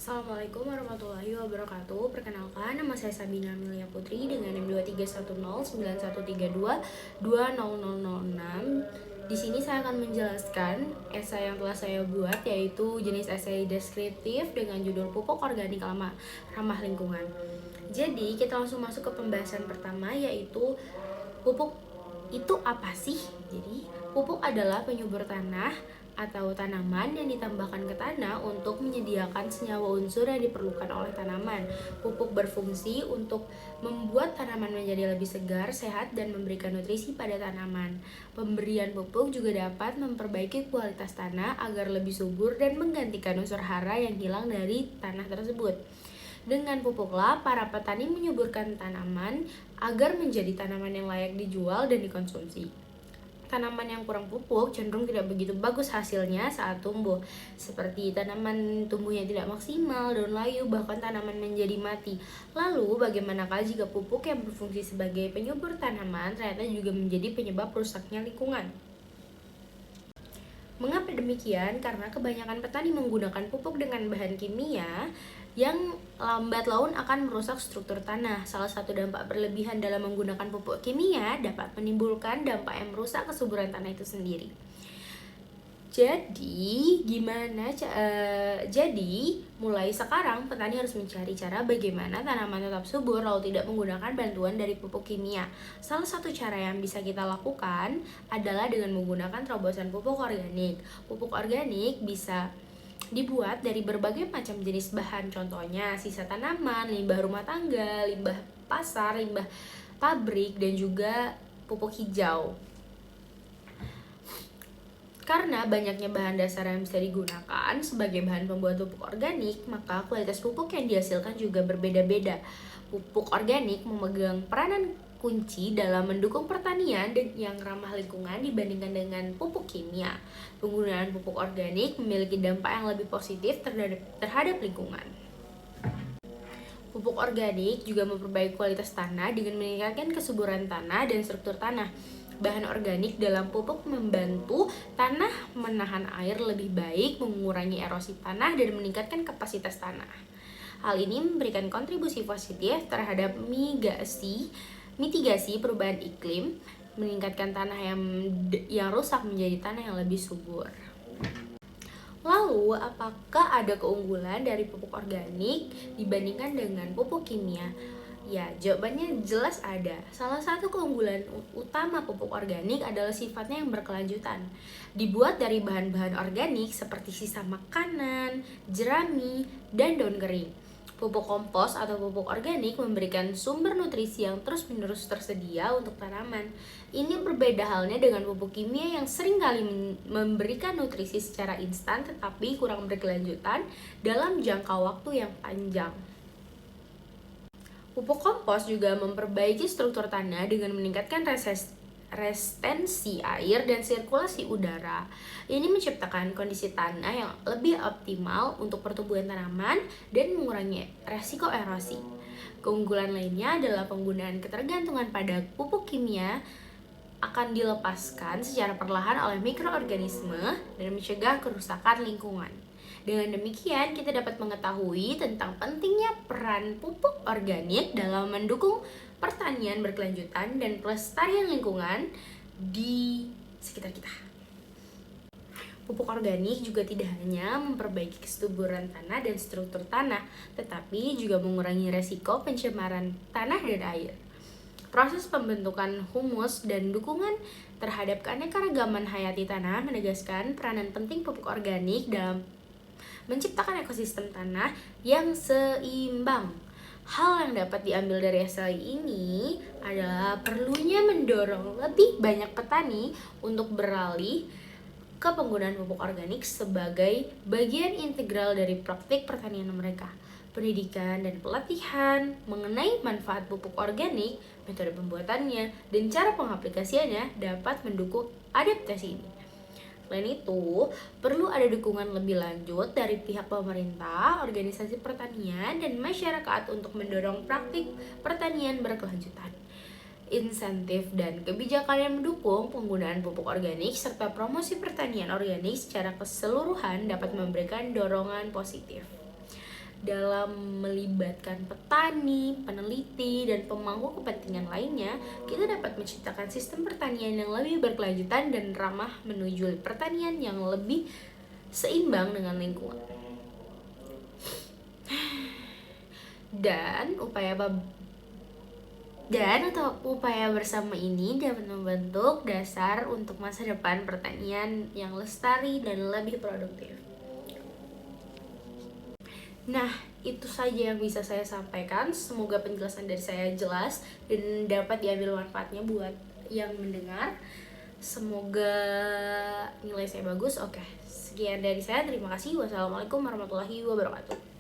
Assalamualaikum warahmatullahi wabarakatuh. Perkenalkan, nama saya Sabina Amelia Putri dengan NIM 23109132200006. Di sini saya akan menjelaskan esai yang telah saya buat, yaitu jenis esai deskriptif dengan judul Pupuk Organik Ramah Lingkungan. Jadi, kita langsung masuk ke pembahasan pertama, yaitu pupuk itu apa sih? Jadi, pupuk adalah penyubur tanah atau tanaman yang ditambahkan ke tanah untuk menyediakan senyawa unsur yang diperlukan oleh tanaman. Pupuk berfungsi untuk membuat tanaman menjadi lebih segar, sehat, dan memberikan nutrisi pada tanaman. Pemberian pupuk juga dapat memperbaiki kualitas tanah agar lebih subur dan menggantikan unsur hara yang hilang dari tanah tersebut. Dengan pupuklah, para petani menyuburkan tanaman agar menjadi tanaman yang layak dijual dan dikonsumsi. Tanaman yang kurang pupuk cenderung tidak begitu bagus hasilnya saat tumbuh, seperti tanaman tumbuhnya tidak maksimal, daun layu, bahkan tanaman menjadi mati. Lalu, bagaimanakah jika pupuk yang berfungsi sebagai penyubur tanaman ternyata juga menjadi penyebab rusaknya lingkungan? Mengapa demikian? Karena kebanyakan petani menggunakan pupuk dengan bahan kimia yang lambat laun akan merusak struktur tanah. Salah satu dampak berlebihan dalam menggunakan pupuk kimia dapat menimbulkan dampak yang merusak kesuburan tanah itu sendiri. Jadi mulai sekarang petani harus mencari cara bagaimana tanaman tetap subur lalu tidak menggunakan bantuan dari pupuk kimia. Salah satu cara yang bisa kita lakukan adalah dengan menggunakan terobosan pupuk organik. Pupuk organik bisa dibuat dari berbagai macam jenis bahan, contohnya sisa tanaman, limbah rumah tangga, limbah pasar, limbah pabrik, dan juga pupuk hijau. Karena banyaknya bahan dasar yang bisa digunakan sebagai bahan pembuat pupuk organik, maka kualitas pupuk yang dihasilkan juga berbeda-beda. Pupuk organik memegang peranan kunci dalam mendukung pertanian dan yang ramah lingkungan dibandingkan dengan pupuk kimia. Penggunaan pupuk organik memiliki dampak yang lebih positif terhadap lingkungan. Pupuk organik juga memperbaiki kualitas tanah dengan meningkatkan kesuburan tanah dan struktur tanah. Bahan organik dalam pupuk membantu tanah menahan air lebih baik, mengurangi erosi tanah, dan meningkatkan kapasitas tanah. Hal ini memberikan kontribusi positif terhadap mitigasi perubahan iklim, meningkatkan tanah yang rusak menjadi tanah yang lebih subur. Lalu, apakah ada keunggulan dari pupuk organik dibandingkan dengan pupuk kimia? Ya, jawabannya jelas ada. Salah satu keunggulan utama pupuk organik adalah sifatnya yang berkelanjutan. Dibuat dari bahan-bahan organik seperti sisa makanan, jerami, dan daun kering. Pupuk kompos atau pupuk organik memberikan sumber nutrisi yang terus-menerus tersedia untuk tanaman. Ini berbeda halnya dengan pupuk kimia yang seringkali memberikan nutrisi secara instan tetapi kurang berkelanjutan dalam jangka waktu yang panjang. Pupuk kompos juga memperbaiki struktur tanah dengan meningkatkan restensi air dan sirkulasi udara. Ini menciptakan kondisi tanah yang lebih optimal untuk pertumbuhan tanaman dan mengurangi resiko erosi. Keunggulan lainnya adalah penggunaan ketergantungan pada pupuk kimia akan dilepaskan secara perlahan oleh mikroorganisme dan mencegah kerusakan lingkungan. Dengan demikian, kita dapat mengetahui tentang pentingnya peran pupuk organik dalam mendukung pertanian berkelanjutan dan pelestarian lingkungan di sekitar kita. Pupuk organik juga tidak hanya memperbaiki kesuburan tanah dan struktur tanah, tetapi juga mengurangi resiko pencemaran tanah dan air. Proses pembentukan humus dan dukungan terhadap keanekaragaman hayati tanah menegaskan peranan penting pupuk organik dalam menciptakan ekosistem tanah yang seimbang. Hal yang dapat diambil dari esai ini adalah perlunya mendorong lebih banyak petani untuk beralih ke penggunaan pupuk organik sebagai bagian integral dari praktik pertanian mereka. Pendidikan dan pelatihan mengenai manfaat pupuk organik, metode pembuatannya, dan cara pengaplikasiannya dapat mendukung adaptasi ini. Selain itu, perlu ada dukungan lebih lanjut dari pihak pemerintah, organisasi pertanian, dan masyarakat untuk mendorong praktik pertanian berkelanjutan. Insentif dan kebijakan yang mendukung penggunaan pupuk organik serta promosi pertanian organik secara keseluruhan dapat memberikan dorongan positif. dalam melibatkan petani, peneliti, dan pemangku kepentingan lainnya, kita dapat menciptakan sistem pertanian yang lebih berkelanjutan dan ramah menuju pertanian yang lebih seimbang dengan lingkungan. Dan upaya bersama ini dapat membentuk dasar untuk masa depan pertanian yang lestari dan lebih produktif. Nah, itu saja yang bisa saya sampaikan. Semoga penjelasan dari saya jelas dan dapat diambil manfaatnya buat yang mendengar. Semoga nilai saya bagus. Oke, sekian dari saya. Terima kasih. Wassalamualaikum warahmatullahi wabarakatuh.